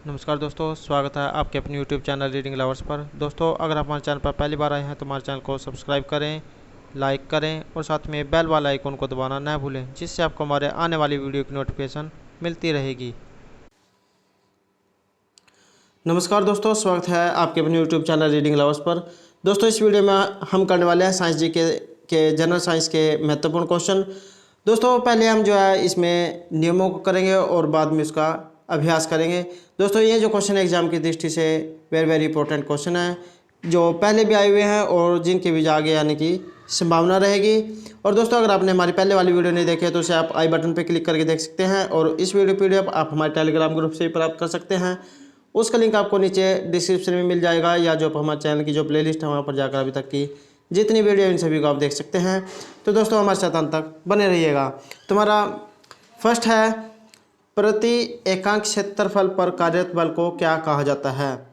नमस्कार दोस्तों, स्वागत है आपके अपने YouTube चैनल रीडिंग लवर्स पर। दोस्तों, अगर आप हमारे चैनल पर पहली बार आए हैं तो हमारे चैनल को सब्सक्राइब करें, लाइक करें और साथ में बेल वाला आइकन को दबाना न भूलें, जिससे आपको हमारे आने वाली वीडियो की नोटिफिकेशन मिलती रहेगी। नमस्कार दोस्तों, स्वागत है आपके अपने यूट्यूब चैनल रीडिंग लवर्स पर। दोस्तों, इस वीडियो में हम करने वाले हैं साइंस जी के जनरल साइंस के महत्वपूर्ण क्वेश्चन। दोस्तों, पहले हम जो है इसमें नियमों को करेंगे और बाद में उसका अभ्यास करेंगे। दोस्तों, ये जो क्वेश्चन एग्जाम की दृष्टि से वेरी वेरी इंपॉर्टेंट क्वेश्चन है, जो पहले भी आए हुए हैं और जिनके भी आगे आने की संभावना रहेगी। और दोस्तों, अगर आपने हमारी पहले वाली वीडियो नहीं देखी है तो उसे आप आई बटन पर क्लिक करके देख सकते हैं, और इस वीडियो PDF आप हमारे टेलीग्राम ग्रुप से भी प्राप्त कर सकते हैं। उसका लिंक आपको नीचे डिस्क्रिप्शन में मिल जाएगा, या जो हमारे चैनल की जो प्लेलिस्ट है वहाँ पर जाकर अभी तक की जितनी वीडियो इन सभी को आप देख सकते हैं। तो दोस्तों, हमारे साथ अंत तक बने रहिएगा। तुम्हारा फर्स्ट है, प्रति एकांक क्षेत्रफल पर कार्यरत बल को क्या कहा जाता है?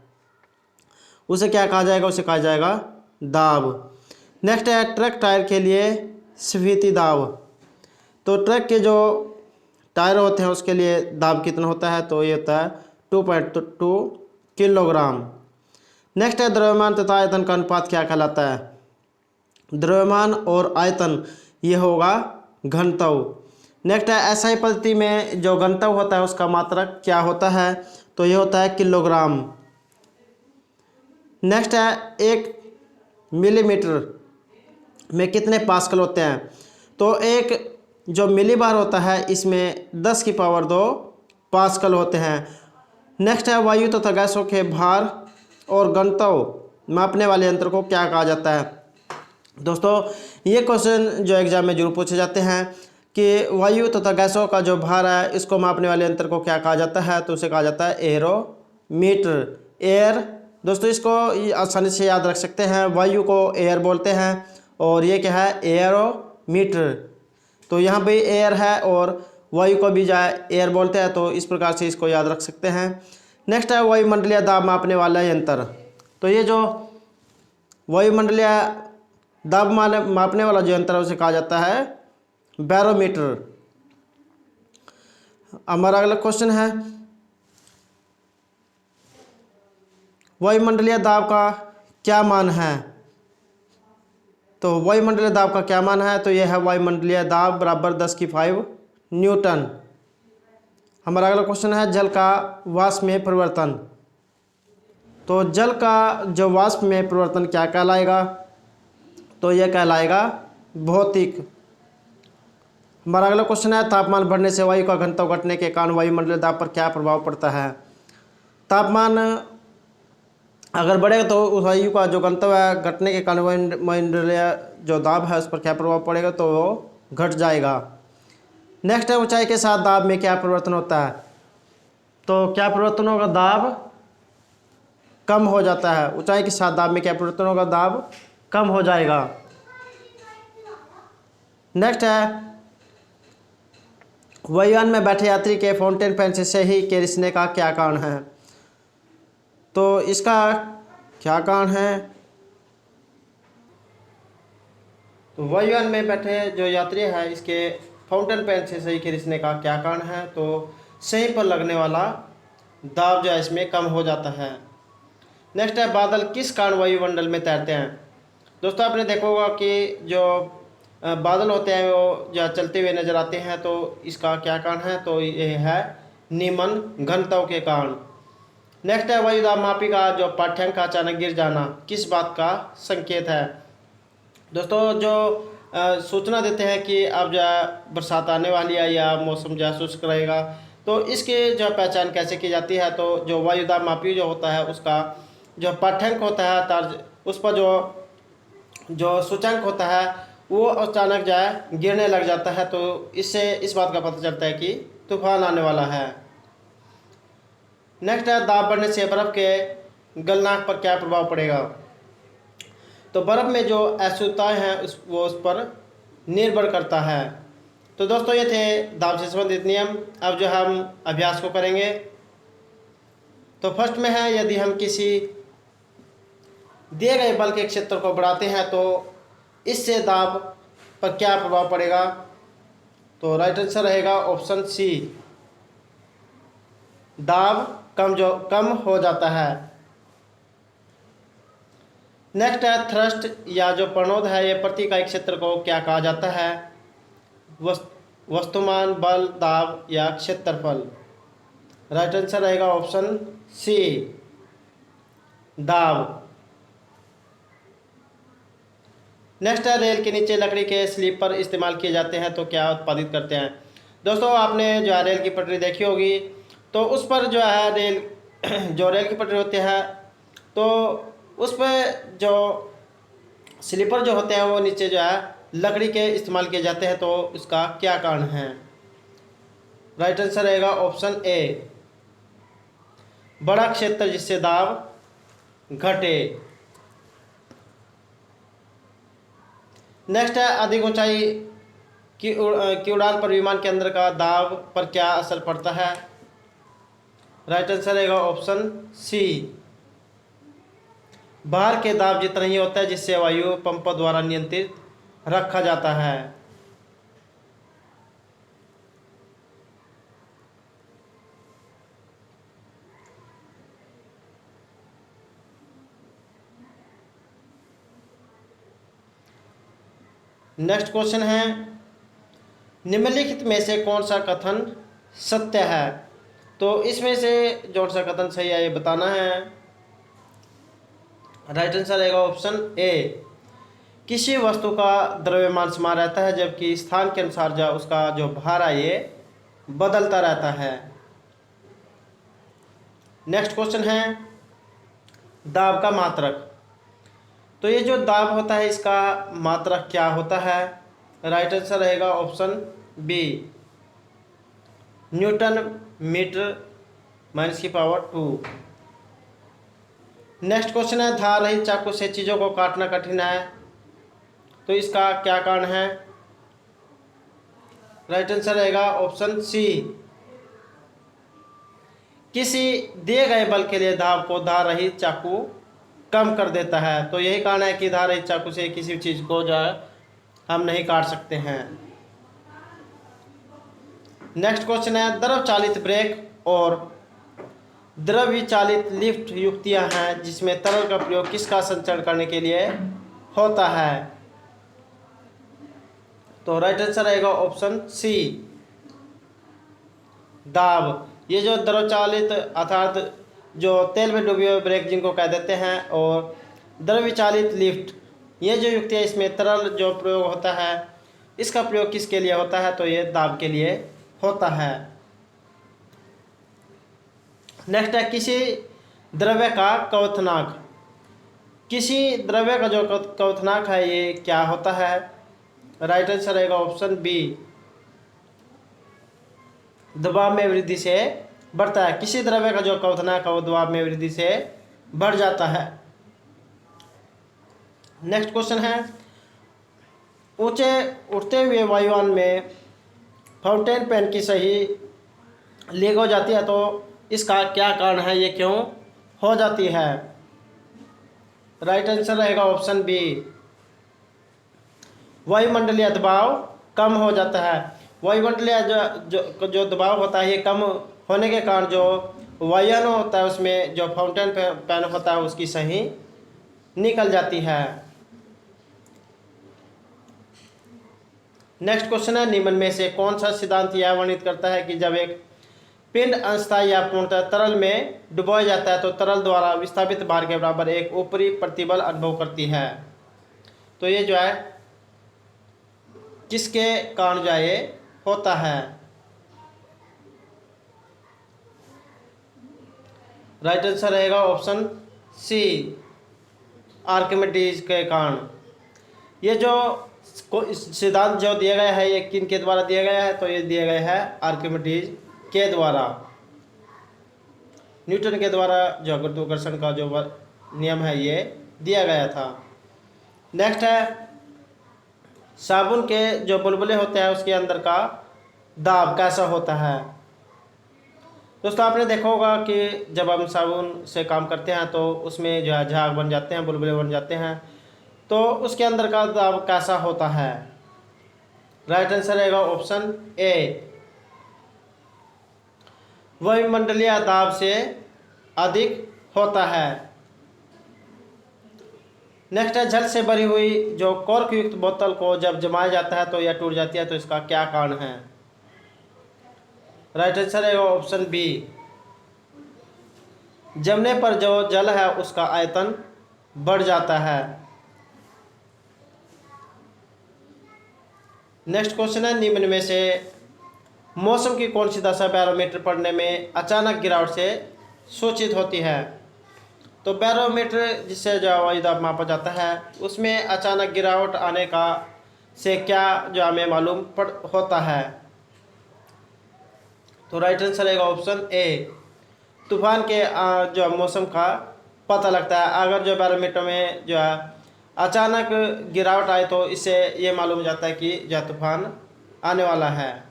उसे क्या कहा जाएगा? उसे कहा जाएगा दाब। नेक्स्ट है, ट्रक टायर के लिए स्फीति दाब। तो ट्रक के जो टायर होते हैं उसके लिए दाब कितना होता है? तो ये होता है 2.2 किलोग्राम। नेक्स्ट है, द्रव्यमान तथा आयतन का अनुपात क्या कहलाता है? द्रव्यमान और आयतन ये होगा घनत्व। नेक्स्ट है, एसआई पद्धति में जो घनत्व होता है उसका मात्रक क्या होता है? तो ये होता है किलोग्राम। नेक्स्ट है, 1 मिलीमीटर में कितने पास्कल होते हैं? तो एक जो मिलीबार होता है इसमें 10⁻² पास्कल होते हैं। नेक्स्ट है, वायु तथा गैसों के भार और घनत्व मापने वाले यंत्र को क्या कहा जाता है? दोस्तों, ये क्वेश्चन जो एग्जाम में जरूर पूछे जाते हैं कि वायु तथा गैसों का जो भार है इसको मापने वाले यंत्र को क्या कहा जाता है? तो उसे कहा जाता है एरोमीटर। एयर, दोस्तों इसको आसानी से याद रख सकते हैं, वायु को एयर बोलते हैं और ये क्या है? एरोमीटर। तो यहाँ पे एयर है और वायु को भी जाए एयर बोलते हैं, तो इस प्रकार से इसको याद रख सकते हैं। नेक्स्ट है, वायुमंडलीय दाब मापने वाला यंत्र। तो ये जो वायुमंडलीय दाब मापने वाला जो यंत्र है उसे कहा जाता है बैरोमीटर। हमारा अगला क्वेश्चन है, वायुमंडलीय दाब का क्या मान है? तो वायुमंडलीय दाब का क्या मान है? तो यह है वायुमंडलीय दाब बराबर 10⁵ न्यूटन। हमारा अगला क्वेश्चन है, जल का वाष्प में परिवर्तन। तो जल का जो वाष्प में परिवर्तन क्या कहलाएगा? तो यह कहलाएगा भौतिक। हमारा अगला क्वेश्चन है, तापमान बढ़ने से वायु का घनत्व घटने के कारण वायुमंडलीय दाब पर क्या प्रभाव पड़ता है? तापमान अगर बढ़ेगा तो उस वायु का जो घनत्व है घटने के कारण वायुमंडलीय जो दाब है उस पर क्या प्रभाव पड़ेगा? तो वो घट जाएगा। नेक्स्ट है, ऊंचाई के साथ दाब में क्या परिवर्तन होता है? तो क्या परिवर्तन होगा? दाब कम हो जाता है। ऊंचाई के साथ दाब में क्या परिवर्तन होगा? दाब कम हो जाएगा। नेक्स्ट है, वायुयान में बैठे यात्री के फाउंटेन पेन से सही के रिसने का क्या कारण है? तो इसका क्या कारण है? तो वायुयान में बैठे जो यात्री है इसके फाउंटेन पेन से सही के रिसने का क्या कारण है? तो सही पर लगने वाला दाब जो है इसमें कम हो जाता है। नेक्स्ट है, बादल किस कारण वायुमंडल में तैरते हैं? दोस्तों, आपने देखा होगा कि जो बादल होते हैं वो जो चलते हुए नजर आते हैं, तो इसका क्या कारण है? तो ये है निम्न घनत्व के कारण। नेक्स्ट है, वायुदाब मापी का जो पाठ्यांक का अचानक गिर जाना किस बात का संकेत है? दोस्तों, जो सूचना देते हैं कि अब जो बरसात आने वाली है या मौसम जो शुष्क रहेगा, तो इसकी जो पहचान कैसे की जाती है? तो जो वायुदाब मापी जो होता है उसका जो पाठ्यांक होता है तर्ज, उस पर जो सूचकांक होता है वो अचानक जो है गिरने लग जाता है, तो इससे इस बात का पता चलता है कि तूफान आने वाला है। नेक्स्ट है, दाब बढ़ने से बर्फ के गलनांक पर क्या प्रभाव पड़ेगा? तो बर्फ में जो अशुद्धताएं हैं वो उस पर निर्भर करता है। तो दोस्तों, ये थे दाब से संबंधित नियम। अब जो हम अभ्यास को करेंगे, तो फर्स्ट में है, यदि हम किसी दिए गए बल के क्षेत्र को बढ़ाते हैं तो इससे दाब पर क्या प्रभाव पड़ेगा? तो राइट आंसर रहेगा ऑप्शन सी। दाब कम हो जाता है। नेक्स्ट है थ्रस्ट या जो प्रणोद है, ये प्रति इकाई क्षेत्र को क्या कहा जाता है? वस्तुमान, बल, दाब या क्षेत्रफल। राइट आंसर रहेगा ऑप्शन सी, दाब। नेक्स्ट है रेल के नीचे लकड़ी के स्लीपर इस्तेमाल किए जाते हैं तो क्या उत्पादित करते हैं? दोस्तों आपने जो है रेल की पटरी देखी होगी, तो उस पर जो है रेल की पटरी होती है, तो उस पर जो स्लीपर जो होते हैं वो नीचे जो है लकड़ी के इस्तेमाल किए जाते हैं, तो इसका क्या कारण है? राइट आंसर रहेगा ऑप्शन ए, बड़ा क्षेत्र जिससे दाब घटे। नेक्स्ट है अधिक ऊंचाई की उड़ान पर विमान के अंदर का दाब पर क्या असर पड़ता है? राइट आंसर रहेगा ऑप्शन सी, बाहर के दाब जितना ही होता है, जिससे वायु पंपों द्वारा नियंत्रित रखा जाता है। नेक्स्ट क्वेश्चन है, निम्नलिखित में से कौन सा कथन सत्य है? तो इसमें से कौन सा कथन सही है ये बताना है। राइट आंसर रहेगा ऑप्शन ए, किसी वस्तु का द्रव्यमान समान रहता है जबकि स्थान के अनुसार जो उसका जो भार है ये बदलता रहता है। नेक्स्ट क्वेश्चन है, दाब का मात्रक। तो ये जो दाब होता है इसका मात्रक क्या होता है? राइट आंसर रहेगा option B, newton metre -2। Next question है, धार रहित चाकू से चीज़ों को काटना कठिन है, तो इसका क्या कारण है? राइट आंसर रहेगा ऑप्शन सी, किसी दिए गए बल के लिए दाब को धार रहित चाकू कम कर देता है, तो यही कारण है कि धार रहित चाकू से किसी चीज़ को जो है हम नहीं काट सकते हैं। नेक्स्ट क्वेश्चन है, द्रव चालित ब्रेक और द्रव्य चालित लिफ्ट युक्तियां हैं जिसमें तरल का प्रयोग किसका संचरण करने के लिए होता है? तो राइट आंसर रहेगा ऑप्शन सी, दाब। ये जो द्रव चालित अर्थात जो तेल में डूबे हुए ब्रेक जिनको कह देते हैं, और द्रव्य चालित लिफ्ट, ये जो युक्ति है इसमें तरल जो प्रयोग होता है, इसका प्रयोग किसके लिए होता है? तो ये दाब के लिए होता है। नेक्स्ट है, किसी द्रव्य का क्वथनांक। किसी द्रव्य का जो क्वथनांक है ये क्या होता है? राइट आंसर रहेगा ऑप्शन बी, दबाव में वृद्धि से बढ़ता है। किसी द्रव्य का जो क्वथनांक है वो दबाव में वृद्धि से बढ़ जाता है। नेक्स्ट क्वेश्चन है, ऊंचे उठते हुए वायुयान में फाउंटेन पेन की सही लीक हो जाती है, तो इसका क्या कारण है? ये क्यों हो जाती है? राइट आंसर रहेगा ऑप्शन बी, वायुमंडलीय दबाव कम हो जाता है। वायुमंडलीय जो दबाव होता है ये कम होने के कारण जो वायुयान होता है उसमें जो फाउंटेन पेन होता है उसकी सही निकल जाती है। नेक्स्ट क्वेश्चन है, निम्न में से कौन सा सिद्धांत यह वर्णित करता है कि जब एक पिंड अंशतः या पूर्णतः तरल में डुबोया जाता है तो तरल द्वारा विस्थापित भार के बराबर एक ऊपरी प्रतिबल अनुभव करती है? तो ये जो है किसके कारण जो ये होता है? राइट आंसर रहेगा ऑप्शन सी, आर्किमिडीज के कारण। ये जो सिद्धांत जो दिया गया है ये किन के द्वारा दिया गया है? तो ये दिया गया है आर्किमिडीज के द्वारा। न्यूटन के द्वारा जो गुरुत्वाकर्षण का जो नियम है ये दिया गया था। नेक्स्ट है, साबुन के जो बुलबुले होते हैं उसके अंदर का दाब कैसा होता है? दोस्तों आपने देखा होगा कि जब हम साबुन से काम करते हैं तो उसमें जो है झाग बन जाते हैं, बुलबुले बन जाते हैं, तो उसके अंदर का दाब कैसा होता है? राइट आंसर रहेगा ऑप्शन ए, वायुमंडलीय दाब से अधिक होता है। नेक्स्ट है, जल से भरी हुई जो कॉर्क युक्त बोतल को जब जमाया जाता है तो यह टूट जाती है, तो इसका क्या कारण है? राइट आंसर है ऑप्शन बी, जमने पर जो जल है उसका आयतन बढ़ जाता है। नेक्स्ट क्वेश्चन है, निम्न में से मौसम की कौन सी दशा बैरोमीटर पढ़ने में अचानक गिरावट से सूचित होती है? तो बैरोमीटर जिससे जो वायु दाब मापा जाता है उसमें अचानक गिरावट आने का से क्या जो हमें मालूम पड़ होता है? तो राइट आंसर है ऑप्शन ए, तूफान के जो मौसम का पता लगता है। अगर जो बैरोमीटर में जो है अचानक गिरावट आए तो इससे ये मालूम हो जाता है कि जो तूफान आने वाला है।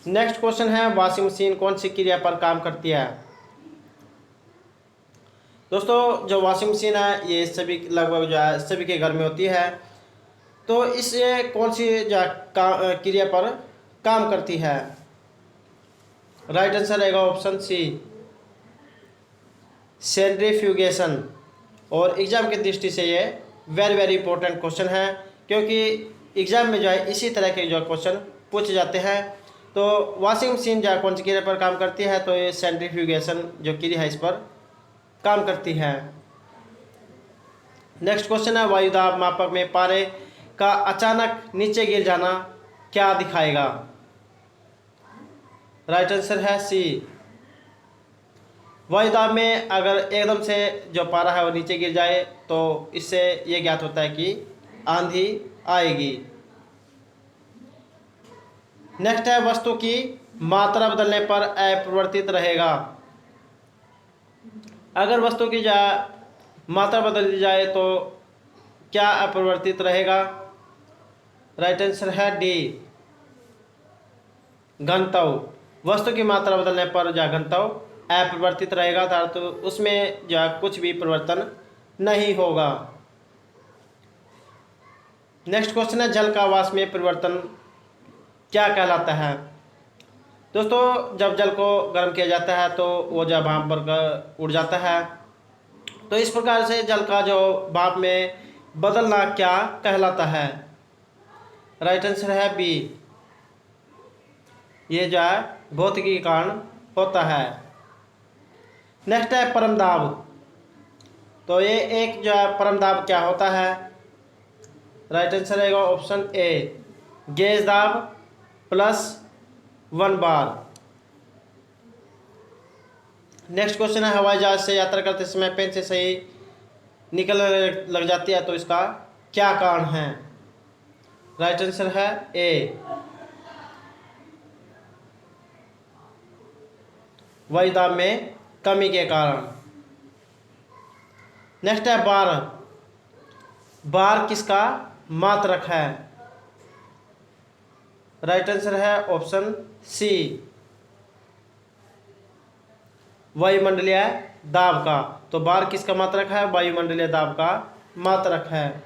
नेक्स्ट क्वेश्चन है, वॉशिंग मशीन कौन सी क्रिया पर काम करती है? दोस्तों जो वॉशिंग मशीन है ये सभी लगभग जो है सभी के घर में होती है, तो इससे कौन सी जो क्रिया पर काम करती है? राइट आंसर रहेगा ऑप्शन सी, सेंट्रीफ्यूगेशन। और एग्जाम की दृष्टि से ये वेरी वेरी इंपॉर्टेंट क्वेश्चन है, क्योंकि एग्जाम में जो है इसी तरह के जो क्वेश्चन पूछे जाते हैं। तो वॉशिंग मशीन जो कौन सी क्रिया पर काम करती है? तो ये सेंट्रीफ्यूगेशन जो क्रिया है इस पर काम करती है। नेक्स्ट क्वेश्चन है, वायु दाब मापक में पारे का अचानक नीचे गिर जाना क्या दिखाएगा? राइट आंसर है सी, वायु दाब में अगर एकदम से जो पारा है वो नीचे गिर जाए तो इससे ये ज्ञात होता है कि आंधी आएगी। नेक्स्ट है, वस्तु की मात्रा बदलने पर अपरिवर्तित रहेगा। अगर वस्तु की मात्रा बदल दी जाए तो क्या अपरिवर्तित रहेगा? राइट आंसर है डी, घनत्व। वस्तु की मात्रा बदलने पर घनत्व अपरिवर्तित रहेगा, तो उसमें कुछ भी परिवर्तन नहीं होगा। नेक्स्ट क्वेश्चन है, जल का वाष्प में परिवर्तन क्या कहलाता है? दोस्तों जब जल को गर्म किया जाता है तो वो भाप बनकर उड़ जाता है, तो इस प्रकार से जल का जो भाप में बदलना क्या कहलाता है? राइट आंसर है बी, ये भौतिकी के कारण होता है। नेक्स्ट है, परम दाब। तो ये एक परम दाब क्या होता है? राइट आंसर रहेगा ऑप्शन ए, गेज दाब प्लस 1 बार। नेक्स्ट क्वेश्चन है, हवाई जहाज से यात्रा करते समय पेन से सही निकल लग जाती है, तो इसका क्या कारण है? राइट आंसर है ए, वायु दाब में कमी के कारण। नेक्स्ट है, बार। बार किसका मात्रक है? राइट आंसर है ऑप्शन सी, वायुमंडलीय दाब का। तो बार किसका मात्रक है? वायुमंडलीय दाब का मात्रक है।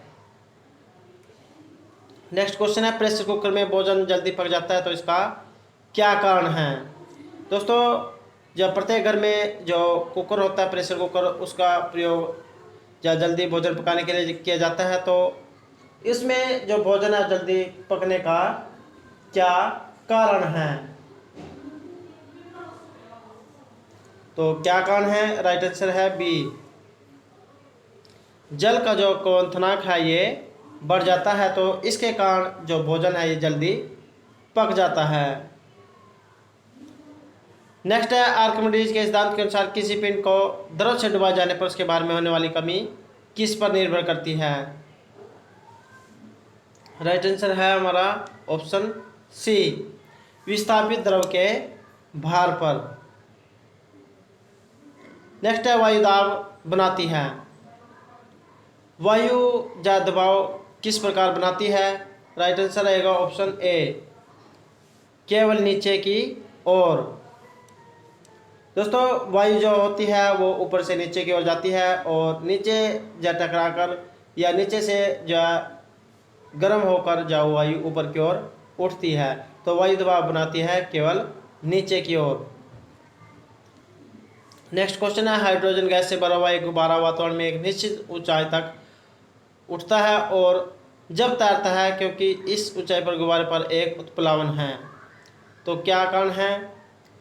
नेक्स्ट क्वेश्चन है, प्रेशर कुकर में भोजन जल्दी पक जाता है, तो इसका क्या कारण है? दोस्तों जब प्रत्येक घर में जो कुकर होता है, प्रेशर कुकर, उसका प्रयोग जल्दी भोजन पकाने के लिए किया जाता है, तो इसमें जो भोजन है जल्दी पकने का क्या कारण है? तो क्या कारण है? राइट आंसर है बी, जल का जो क्वथनांक है ये बढ़ जाता है, तो इसके कारण जो भोजन है ये जल्दी पक जाता है। नेक्स्ट है, आर्किमिडीज के सिद्धांत के अनुसार किसी पिंड को द्रव से डुबाए जाने पर उसके बाहर में होने वाली कमी किस पर निर्भर करती है? राइट आंसर है हमारा ऑप्शन सी, विस्थापित द्रव के भार पर। नेक्स्ट है, वायु दाब बनाती है। वायु दबाव किस प्रकार बनाती है? राइट आंसर रहेगा ऑप्शन ए, केवल नीचे की ओर। दोस्तों वायु जो होती है वो ऊपर से नीचे की ओर जाती है, और नीचे टकराकर या नीचे से गर्म होकर वायु ऊपर की ओर उठती है, तो वायु दबाव बनाती है केवल नीचे की ओर। नेक्स्ट क्वेश्चन है, हाइड्रोजन गैस से भरा हुआ एक गुब्बारा वातावरण में एक निश्चित ऊंचाई तक उठता है और जब तैरता है, क्योंकि इस ऊंचाई पर गुब्बारे पर एक उत्प्लावन है, तो क्या कारण है?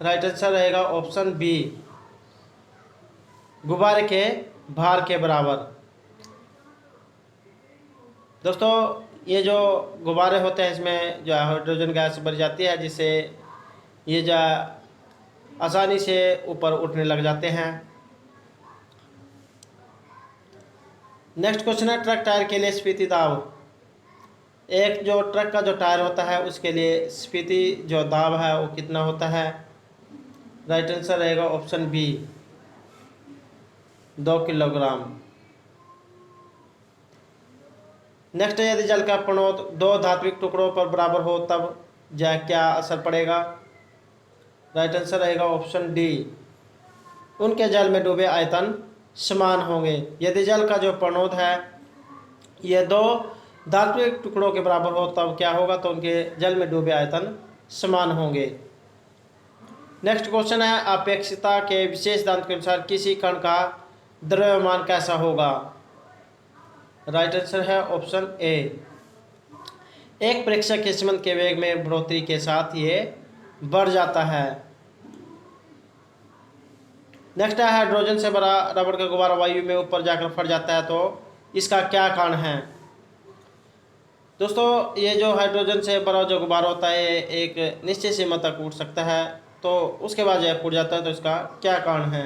राइट आंसर रहेगा ऑप्शन बी, गुब्बारे के भार के बराबर। दोस्तों ये जो गुब्बारे होते हैं इसमें जो है हाइड्रोजन गैस भरी जाती है, जिससे ये जो आसानी से ऊपर उठने लग जाते हैं। नेक्स्ट क्वेश्चन है, ट्रक टायर के लिए स्फीति दाब। एक जो ट्रक का जो टायर होता है उसके लिए स्फीति जो दाब है वो कितना होता है? राइट आंसर रहेगा ऑप्शन बी, 2 किलोग्राम। नेक्स्ट है, यदि जल का प्रणोद 2 धात्विक टुकड़ों पर बराबर हो तब क्या असर पड़ेगा? राइट आंसर रहेगा ऑप्शन डी, उनके जल में डूबे आयतन समान होंगे। यदि जल का जो प्रणोद है ये 2 धात्विक टुकड़ों के बराबर हो तब क्या होगा? तो उनके जल में डूबे आयतन समान होंगे। नेक्स्ट क्वेश्चन है, अपेक्षिता के विशेष सिद्धांत के अनुसार किसी कण का द्रव्यमान कैसा होगा? राइट आंसर है ऑप्शन ए, एक प्रेक्षक के संबंध के वेग में बढ़ोतरी के साथ ये बढ़ जाता है। नेक्स्ट है, हाइड्रोजन से भरा रबड़ का गुब्बारा वायु में ऊपर जाकर फट जाता है, तो इसका क्या कारण है? दोस्तों ये जो हाइड्रोजन से भरा जो गुब्बारा होता है एक निश्चित सीमा तक उठ सकता है, तो उसके बाद यह फूट जाता है, तो इसका क्या कारण है?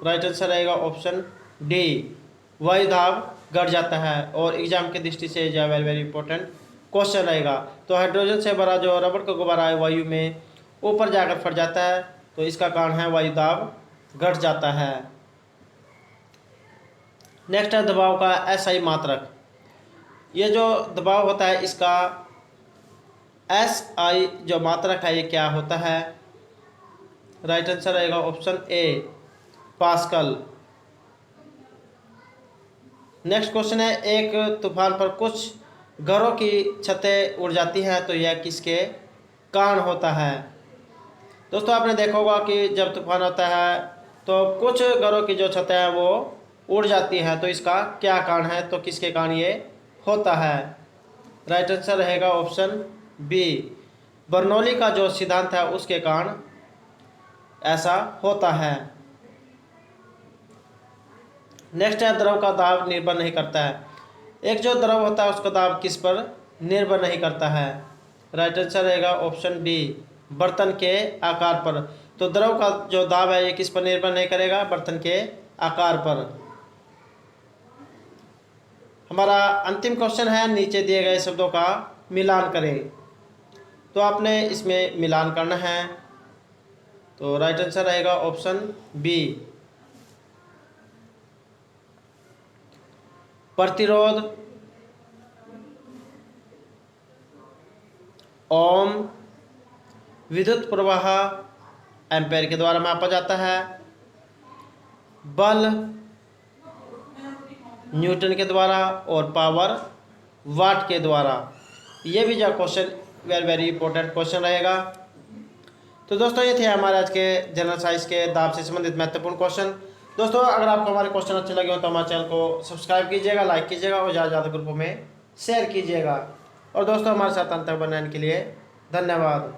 राइट आंसर रहेगा ऑप्शन डी, वायु दाब घट जाता है। और एग्जाम की दृष्टि से यह वेरी वेरी इंपॉर्टेंट क्वेश्चन रहेगा। तो हाइड्रोजन से भरा जो रबड़ का गुब्बारा है वायु में ऊपर जाकर फट जाता है, तो इसका कारण है वायु दाब घट जाता है। नेक्स्ट है, दबाव का एसआई मात्रक। ये जो दबाव होता है इसका एसआई जो मात्रक है ये क्या होता है? राइट आंसर रहेगा option A, pascal. Next question है, एक तूफान पर कुछ घरों की छतें उड़ जाती हैं, तो यह किसके कारण होता है? दोस्तों आपने देखा होगा कि जब तूफान होता है तो कुछ घरों की जो छतें हैं वो उड़ जाती हैं, तो इसका क्या कारण है? तो किसके कारण ये होता है? राइट आंसर रहेगा ऑप्शन बी, बर्नौली का जो सिद्धांत है उसके कारण ऐसा होता है। नेक्स्ट है, द्रव का दाब निर्भर नहीं करता है। एक जो द्रव होता है उसका दाब किस पर निर्भर नहीं करता है? राइट आंसर रहेगा ऑप्शन डी, बर्तन के आकार पर। तो द्रव का जो दाब है ये किस पर निर्भर नहीं करेगा? बर्तन के आकार पर। हमारा अंतिम क्वेश्चन है, नीचे दिए गए शब्दों का मिलान करें। तो आपने इसमें मिलान करना है, तो राइट आंसर रहेगा ऑप्शन बी, प्रतिरोध, ओम, विद्युत प्रवाह एम्पेयर के द्वारा मापा जाता है, बल न्यूटन के द्वारा और पावर वाट के द्वारा। ये भी जो question very very important question रहेगा। तो दोस्तों ये थे हमारे आज के जनरल साइंस के दाब से संबंधित महत्वपूर्ण क्वेश्चन। दोस्तों अगर आपको हमारे क्वेश्चन अच्छे लगे हो तो हमारे चैनल को सब्सक्राइब कीजिएगा, लाइक कीजिएगा और ज़्यादा से ज़्यादा ग्रुपों में शेयर कीजिएगा। और दोस्तों हमारे साथ अंत तक बनाने के लिए धन्यवाद।